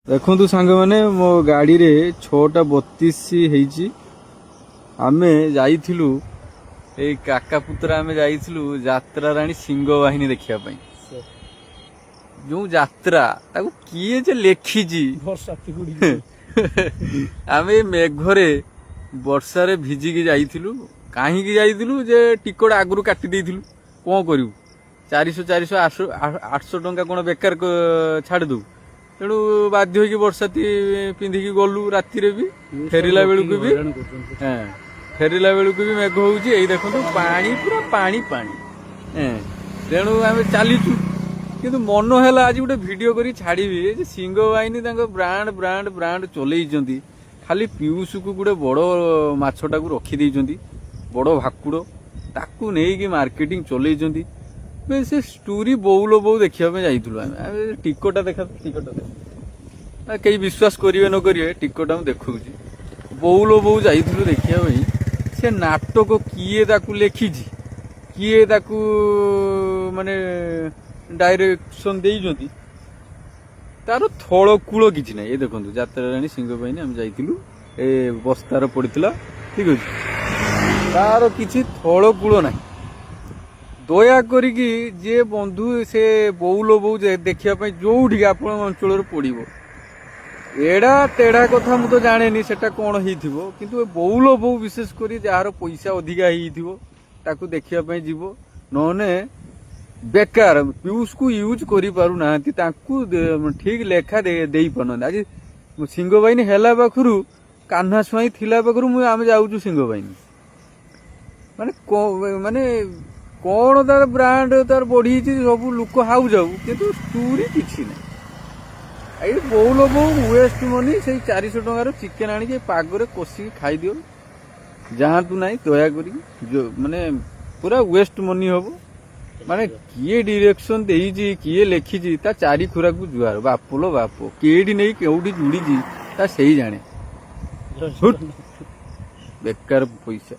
देखु सांग मैंने मो गाड़ी रे 6:32 आमे जाइथिलु ए काका पुत्र आमे जाइथिलु यात्रा राणी सिंह वाहिनी देखिया पई जो यात्रा ताकू किए जे लेखी जी आमे मेघरे वर्षा रे भिजी की जाइथिलु काहे की जाइथिलु जे टिकट आगुरु काटी देइथिलु कोन करिवु 400 800 टंका कोन बेकार छाड़ दू तेणु बाध्य होगी बरसाती पिंधिकी गलु राति भी फेरिला बेलू भी फेरिला बेलू भी मेघ होउची एई देखंतु पानी पूरा पानी पानी तेणु आमे चलीचु किंतु मन है आज गोटे वीडियो करी छाड़बी जे सिंह बाहिनी ब्रांड ब्रांड ब्रांड चलई खाली पीयूष को गोटे बड़ माछटा को रखी देइचंती बड़ भाकुड़ ताकू नहीं मार्केटिंग चलई से स्टोरी बौल बो देखा जाइलु टिकट देखा टिकट कई विश्वास करेंगे न करेंगे टिकट हम देखा बौल बो जाइलु देखा से नाटक किए ताकू लेखी किए ताकू माने डायरेक्शन देइजंती तार थलकूल किसी ना ये देखो यात्रा राणी सिंह बाहिनी आम जाइलु ए बस्तार पड़ता ठीक अच्छे तार किसी थलकूल ना दया करिकी जे बंधु से बौल बो देखा जो आप अंचल पड़ो एड़ा तेड़ा कथा मु तो जाने सेटा कौन हो किंतु बौल बो विशेषकर जार पैसा अधिका हो देखा जीव नने बेकार पीयूष को यूज करि पारु नाहंती ताकू ठीक लेखा दे पारन आज सिंह बाहिनी हैला पाखरु कान्हा स्वाई थिला पाखरु आमे जाउछु सिंह बाहिनी माने कौन तार ब्रांड तार बढ़ी सब लोक हाउ जाऊ किंतु स्टोरी किसी ना ये बौल बो वेस्ट मनी से 400 टंकार चिकेन आनिक पागरे कषिक खाई दियो जहाँ तू ना दया करी माने पूरा वेस्ट मनी हम माने किए डायरेक्शन देइजी किए लेखी ता चारि खुरा को जुआर बापुलो बाप केडी नहीं केउडी जुड़ी ता सही जाने बेकार पैसा।